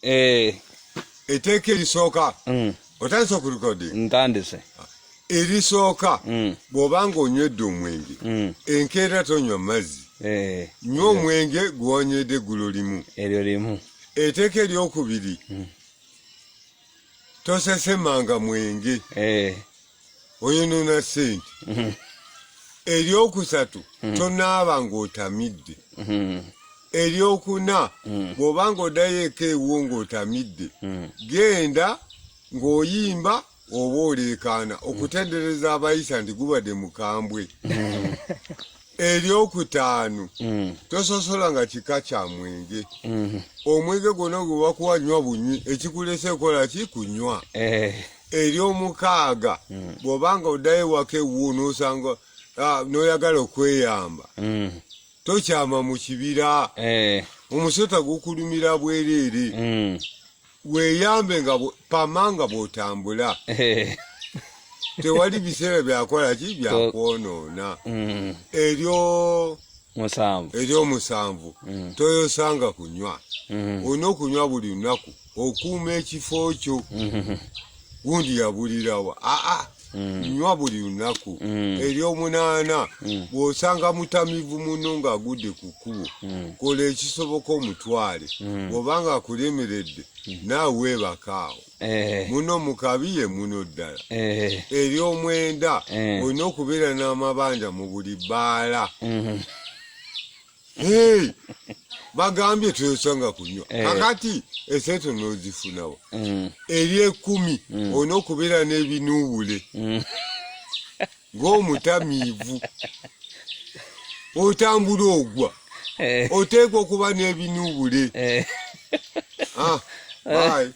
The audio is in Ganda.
Etteeka erisooka otandise okulikodinga ntandise erisooka bw'oba ng'onywedde omwenge enkeera tonywa mazzi nywa omwenge gw'onywedde eggulo limu eryo limu. etteeka eryokubiri tosesemanga mwenge oyonoona ssente. Eryokusatu tonaaba ng'otamidde. Eryokuna bw'oba ng'oddayo eka ewo ng'otamidde genda ng'oyimba oba oleekaana okutendereza abayisa nti gubadde mukambwe. Eryokutaano tososola nga kika kya mwenge. Omwenge gwonna gwe bakuwa nywa bunywi ekikulese kola ki kunywa. Eryomukaaga bw'oba nga oddayo ewaka ewuwo n'osanga n'oyagala okweyamba tokyama mu kibira omusota gukulumira bwereere weeyambe nga pamanga bw'otambula tewali biseera byakola ki byakwonoona. Eryomusanvu toyosanga kunywa olina okunywa buli lunaku okuuma ekifo kyo. Gundi yabulirawa nywa buli lunaku. Eryomunaana bw'osanga mutamivu muno ng'agudde ku kkubo kola ekisoboka omutwale bw'obanga akulemeredde naawe weebakaawo muno mukabi ye muno ddala. Eryomwenda olina okubeera n'amabanja mu buli bbaala. Bagambye toyosanga kunywa kakati esente n'ozifunawa. Ery'ekumi olina okubeera n'ebinuubule ng'omutamiivu otambula ogwa oteekwa okuba n'ebinuubule. Bye.